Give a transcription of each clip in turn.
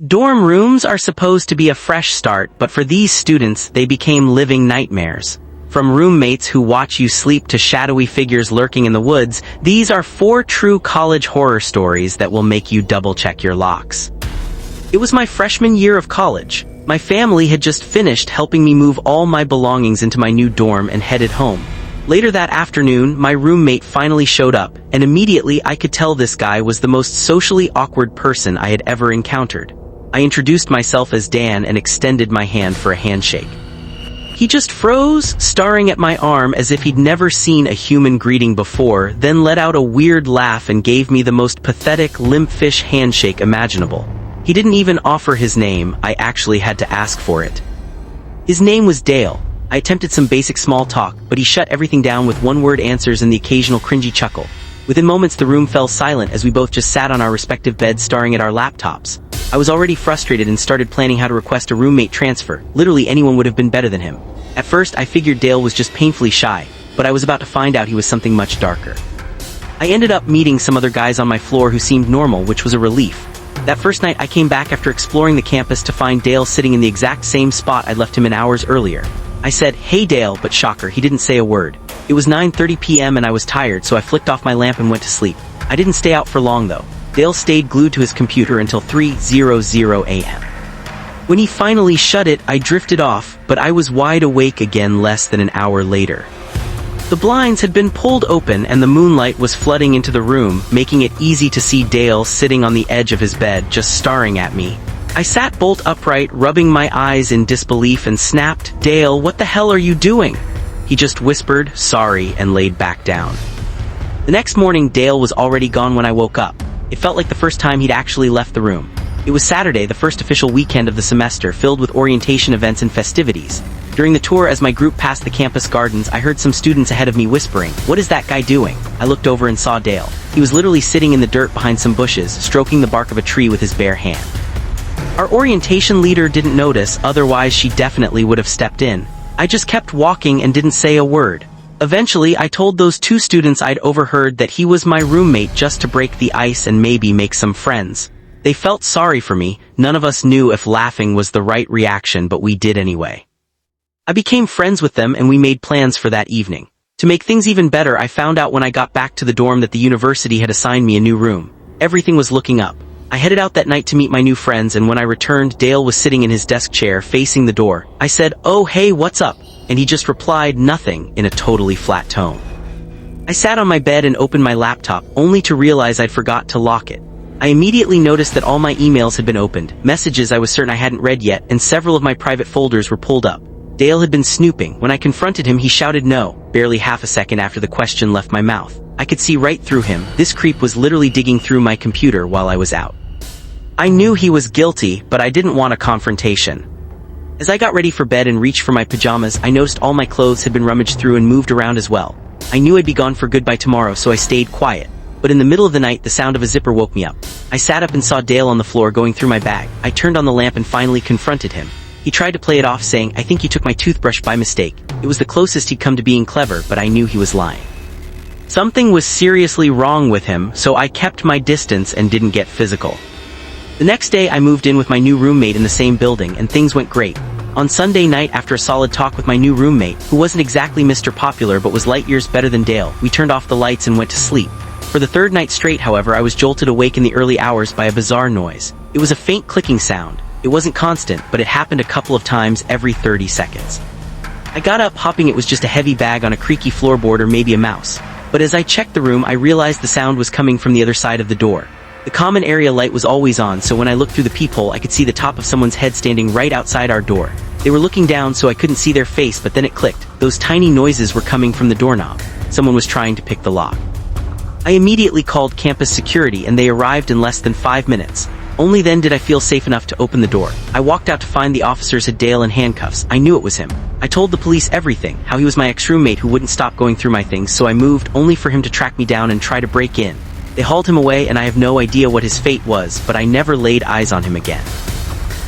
Dorm rooms are supposed to be a fresh start, but for these students, they became living nightmares. From roommates who watch you sleep to shadowy figures lurking in the woods, these are 4 true college horror stories that will make you double-check your locks. It was my freshman year of college. My family had just finished helping me move all my belongings into my new dorm and headed home. Later that afternoon, my roommate finally showed up, and immediately I could tell this guy was the most socially awkward person I had ever encountered. I introduced myself as Dan and extended my hand for a handshake. He just froze, staring at my arm as if he'd never seen a human greeting before, then let out a weird laugh and gave me the most pathetic limp fish handshake imaginable. He didn't even offer his name. I actually had to ask for it. His name was Dale. I attempted some basic small talk, but he shut everything down with one-word answers and the occasional cringy chuckle. Within moments the room fell silent as we both just sat on our respective beds staring at our laptops. I was already frustrated and started planning how to request a roommate transfer. Literally anyone would have been better than him. At first I figured Dale was just painfully shy, but I was about to find out he was something much darker. I ended up meeting some other guys on my floor who seemed normal, which was a relief. That first night I came back after exploring the campus to find Dale sitting in the exact same spot I'd left him in hours earlier. I said, "Hey Dale," but shocker, he didn't say a word. It was 9:30 p.m. and I was tired, so I flicked off my lamp and went to sleep. I didn't stay out for long though. Dale stayed glued to his computer until 3:00 a.m. When he finally shut it, I drifted off, but I was wide awake again less than an hour later. The blinds had been pulled open and the moonlight was flooding into the room, making it easy to see Dale sitting on the edge of his bed, just staring at me. I sat bolt upright, rubbing my eyes in disbelief, and snapped, "Dale, what the hell are you doing?" He just whispered, "Sorry," and laid back down. The next morning, Dale was already gone when I woke up. It felt like the first time he'd actually left the room. It was Saturday, the first official weekend of the semester, filled with orientation events and festivities. During the tour, as my group passed the campus gardens, I heard some students ahead of me whispering, "What is that guy doing?" I looked over and saw Dale. He was literally sitting in the dirt behind some bushes, stroking the bark of a tree with his bare hand. Our orientation leader didn't notice, otherwise she definitely would have stepped in. I just kept walking and didn't say a word. Eventually, I told those 2 students I'd overheard that he was my roommate just to break the ice and maybe make some friends. They felt sorry for me. None of us knew if laughing was the right reaction, but we did anyway. I became friends with them and we made plans for that evening. To make things even better, I found out when I got back to the dorm that the university had assigned me a new room. Everything was looking up. I headed out that night to meet my new friends, and when I returned, Dale was sitting in his desk chair facing the door. I said, "Oh hey, what's up?" And he just replied, "Nothing," in a totally flat tone. I sat on my bed and opened my laptop, only to realize I'd forgot to lock it. I immediately noticed that all my emails had been opened, messages I was certain I hadn't read yet, and several of my private folders were pulled up. Dale had been snooping. When I confronted him, he shouted no, barely half a second after the question left my mouth. I could see right through him. This creep was literally digging through my computer while I was out. I knew he was guilty, but I didn't want a confrontation. As I got ready for bed and reached for my pajamas, I noticed all my clothes had been rummaged through and moved around as well. I knew I'd be gone for good by tomorrow, so I stayed quiet. But in the middle of the night, the sound of a zipper woke me up. I sat up and saw Dale on the floor going through my bag. I turned on the lamp and finally confronted him. He tried to play it off, saying, "I think you took my toothbrush by mistake." It was the closest he'd come to being clever, but I knew he was lying. Something was seriously wrong with him, so I kept my distance and didn't get physical. The next day, I moved in with my new roommate in the same building, and things went great. On Sunday night, after a solid talk with my new roommate, who wasn't exactly Mr. Popular but was light years better than Dale, we turned off the lights and went to sleep. For the 3rd night straight, however, I was jolted awake in the early hours by a bizarre noise. It was a faint clicking sound. It wasn't constant, but it happened a couple of times every 30 seconds. I got up, hoping it was just a heavy bag on a creaky floorboard or maybe a mouse. But as I checked the room, I realized the sound was coming from the other side of the door. The common area light was always on, so when I looked through the peephole, I could see the top of someone's head standing right outside our door. They were looking down, so I couldn't see their face, but then it clicked. Those tiny noises were coming from the doorknob. Someone was trying to pick the lock. I immediately called campus security, and they arrived in less than 5 minutes. Only then did I feel safe enough to open the door. I walked out to find the officers had Dale in handcuffs. I knew it was him. I told the police everything, how he was my ex-roommate who wouldn't stop going through my things, so I moved, only for him to track me down and try to break in. They hauled him away, and I have no idea what his fate was, but I never laid eyes on him again.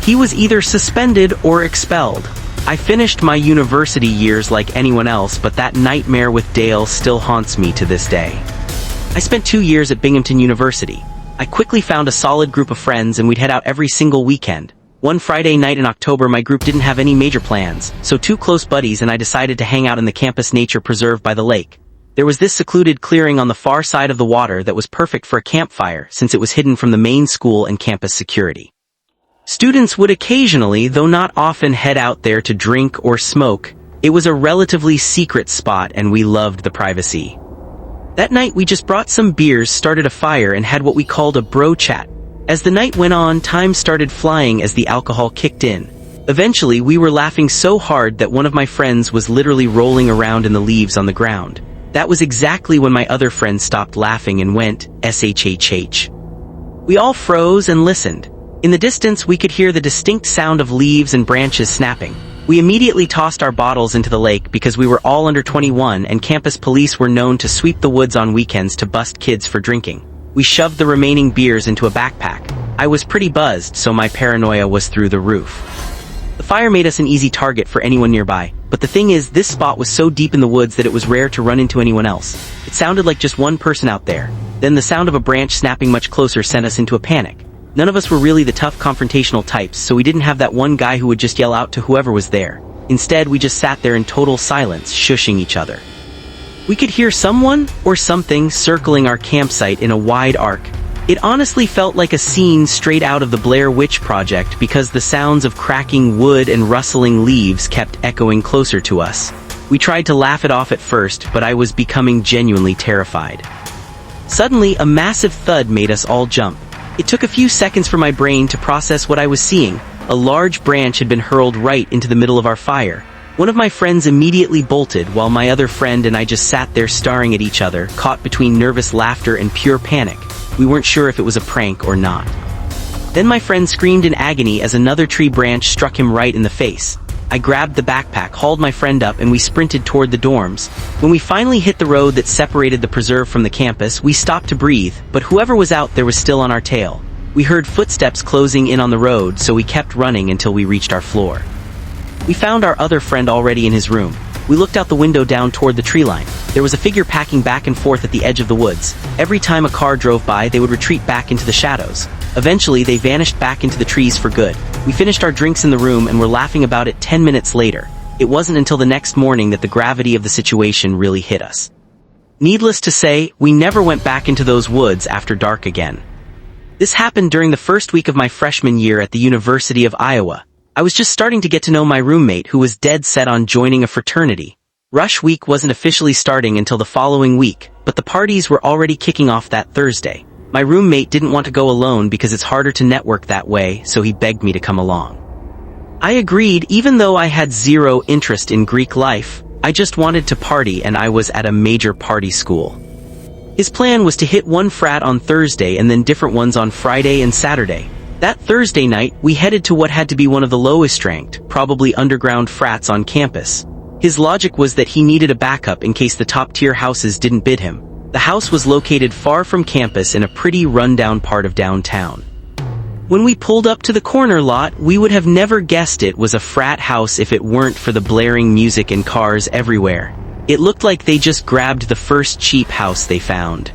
He was either suspended or expelled. I finished my university years like anyone else, but that nightmare with Dale still haunts me to this day. I spent 2 years at Binghamton University. I quickly found a solid group of friends and we'd head out every single weekend. One Friday night in October my group didn't have any major plans, so two close buddies and I decided to hang out in the campus nature preserve by the lake. There was this secluded clearing on the far side of the water that was perfect for a campfire since it was hidden from the main school and campus security. Students would occasionally, though not often, head out there to drink or smoke. It was a relatively secret spot and we loved the privacy. That night we just brought some beers, started a fire, and had what we called a bro chat. As the night went on, time started flying as the alcohol kicked in. Eventually, we were laughing so hard that one of my friends was literally rolling around in the leaves on the ground. That was exactly when my other friend stopped laughing and went, SHHH. We all froze and listened. In the distance, we could hear the distinct sound of leaves and branches snapping. We immediately tossed our bottles into the lake because we were all under 21 and campus police were known to sweep the woods on weekends to bust kids for drinking. We shoved the remaining beers into a backpack. I was pretty buzzed, so my paranoia was through the roof. The fire made us an easy target for anyone nearby, but the thing is, this spot was so deep in the woods that it was rare to run into anyone else. It sounded like just one person out there. Then the sound of a branch snapping much closer sent us into a panic. None of us were really the tough confrontational types, so we didn't have that one guy who would just yell out to whoever was there. Instead, we just sat there in total silence, shushing each other. We could hear someone or something circling our campsite in a wide arc. It honestly felt like a scene straight out of the Blair Witch Project because the sounds of cracking wood and rustling leaves kept echoing closer to us. We tried to laugh it off at first, but I was becoming genuinely terrified. Suddenly, a massive thud made us all jump. It took a few seconds for my brain to process what I was seeing. A large branch had been hurled right into the middle of our fire. One of my friends immediately bolted, while my other friend and I just sat there staring at each other, caught between nervous laughter and pure panic. We weren't sure if it was a prank or not. Then my friend screamed in agony as another tree branch struck him right in the face. I grabbed the backpack, hauled my friend up, and we sprinted toward the dorms. When we finally hit the road that separated the preserve from the campus, we stopped to breathe, but whoever was out there was still on our tail. We heard footsteps closing in on the road, so we kept running until we reached our floor. We found our other friend already in his room. We looked out the window down toward the tree line. There was a figure packing back and forth at the edge of the woods. Every time a car drove by, they would retreat back into the shadows. Eventually, they vanished back into the trees for good. We finished our drinks in the room and were laughing about it 10 minutes later. It wasn't until the next morning that the gravity of the situation really hit us. Needless to say, we never went back into those woods after dark again. This happened during the first week of my freshman year at the University of Iowa. I was just starting to get to know my roommate who was dead set on joining a fraternity. Rush week wasn't officially starting until the following week, but the parties were already kicking off that Thursday. My roommate didn't want to go alone because it's harder to network that way, so he begged me to come along. I agreed, even though I had zero interest in Greek life. I just wanted to party and I was at a major party school. His plan was to hit one frat on Thursday and then different ones on Friday and Saturday. That Thursday night, we headed to what had to be one of the lowest ranked, probably underground frats on campus. His logic was that he needed a backup in case the top-tier houses didn't bid him. The house was located far from campus in a pretty run-down part of downtown. When we pulled up to the corner lot, we would have never guessed it was a frat house if it weren't for the blaring music and cars everywhere. It looked like they just grabbed the first cheap house they found.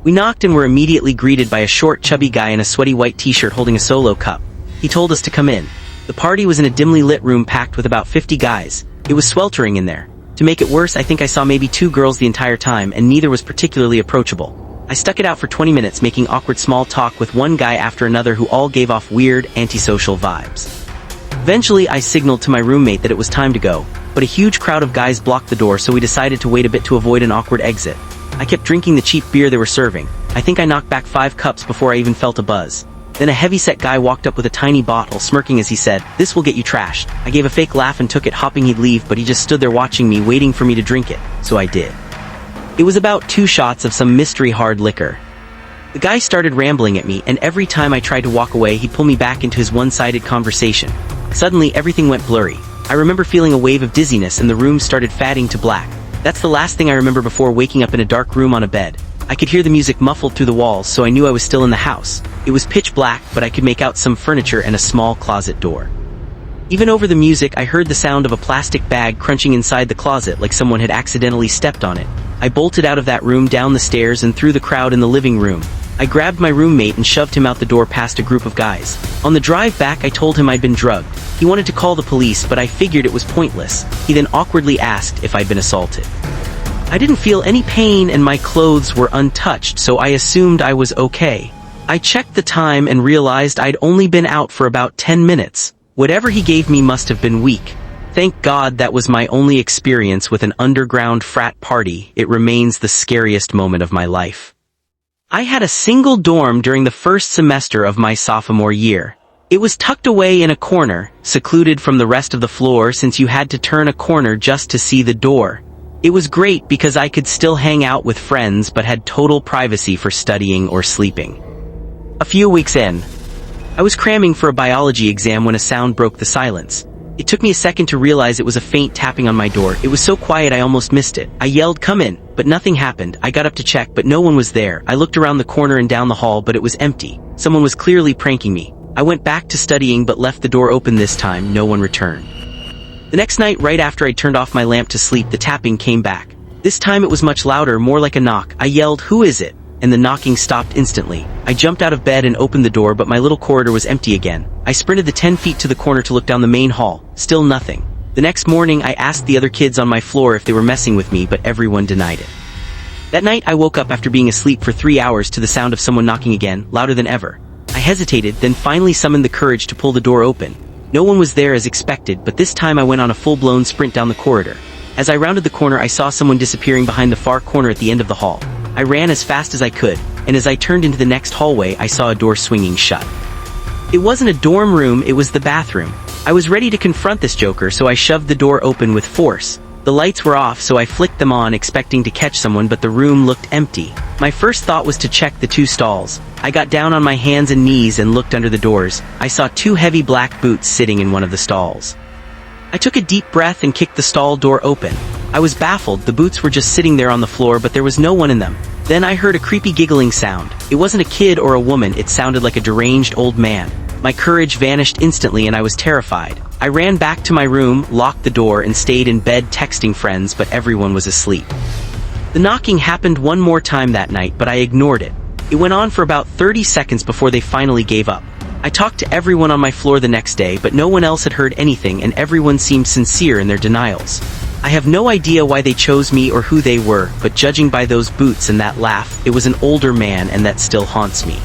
We knocked and were immediately greeted by a short, chubby guy in a sweaty white t-shirt holding a solo cup. He told us to come in. The party was in a dimly lit room packed with about 50 guys. It was sweltering in there. To make it worse, I think I saw maybe 2 girls the entire time, and neither was particularly approachable. I stuck it out for 20 minutes, making awkward small talk with one guy after another who all gave off weird, antisocial vibes. Eventually, I signaled to my roommate that it was time to go, but a huge crowd of guys blocked the door, so we decided to wait a bit to avoid an awkward exit. I kept drinking the cheap beer they were serving. I think I knocked back 5 cups before I even felt a buzz. Then a heavy-set guy walked up with a tiny bottle, smirking as he said, "This will get you trashed." I gave a fake laugh and took it, hoping he'd leave, but he just stood there watching me, waiting for me to drink it, so I did. It was about 2 shots of some mystery hard liquor. The guy started rambling at me, and every time I tried to walk away, he'd pull me back into his one-sided conversation. Suddenly, everything went blurry. I remember feeling a wave of dizziness and the room started fading to black. That's the last thing I remember before waking up in a dark room on a bed. I could hear the music muffled through the walls, so I knew I was still in the house. It was pitch black, but I could make out some furniture and a small closet door. Even over the music, I heard the sound of a plastic bag crunching inside the closet like someone had accidentally stepped on it. I bolted out of that room, down the stairs, and through the crowd in the living room. I grabbed my roommate and shoved him out the door past a group of guys. On the drive back, I told him I'd been drugged. He wanted to call the police, but I figured it was pointless. He then awkwardly asked if I'd been assaulted. I didn't feel any pain and my clothes were untouched, so I assumed I was okay. I checked the time and realized I'd only been out for about 10 minutes. Whatever he gave me must have been weak. Thank God that was my only experience with an underground frat party. It remains the scariest moment of my life. I had a single dorm during the first semester of my sophomore year. It was tucked away in a corner, secluded from the rest of the floor since you had to turn a corner just to see the door. It was great because I could still hang out with friends but had total privacy for studying or sleeping. A few weeks in, I was cramming for a biology exam when a sound broke the silence. It took me a second to realize it was a faint tapping on my door. It was so quiet I almost missed it. I yelled, "Come in," but nothing happened. I got up to check, but no one was there. I looked around the corner and down the hall, but it was empty. Someone was clearly pranking me. I went back to studying but left the door open this time. No one returned. The next night, right after I turned off my lamp to sleep, the tapping came back. This time it was much louder, more like a knock. I yelled, "Who is it?" And the knocking stopped instantly. I jumped out of bed and opened the door, but my little corridor was empty again. I sprinted the 10 feet to the corner to look down the main hall. Still nothing. The next morning, I asked the other kids on my floor if they were messing with me, but everyone denied it. That night, I woke up after being asleep for 3 hours to the sound of someone knocking again, louder than ever. I hesitated, then finally summoned the courage to pull the door open. No one was there as expected, but this time I went on a full-blown sprint down the corridor. As I rounded the corner, I saw someone disappearing behind the far corner at the end of the hall. I ran as fast as I could, and as I turned into the next hallway, I saw a door swinging shut. It wasn't a dorm room, it was the bathroom. I was ready to confront this joker, so I shoved the door open with force. The lights were off, so I flicked them on, expecting to catch someone, but the room looked empty. My first thought was to check the 2 stalls. I got down on my hands and knees and looked under the doors. I saw 2 heavy black boots sitting in one of the stalls. I took a deep breath and kicked the stall door open. I was baffled. The boots were just sitting there on the floor, but there was no one in them. Then I heard a creepy giggling sound. It wasn't a kid or a woman, it sounded like a deranged old man. My courage vanished instantly and I was terrified. I ran back to my room, locked the door, and stayed in bed texting friends, but everyone was asleep. The knocking happened one more time that night, but I ignored it. It went on for about 30 seconds before they finally gave up. I talked to everyone on my floor the next day, but no one else had heard anything, and everyone seemed sincere in their denials. I have no idea why they chose me or who they were, but judging by those boots and that laugh, it was an older man, and that still haunts me.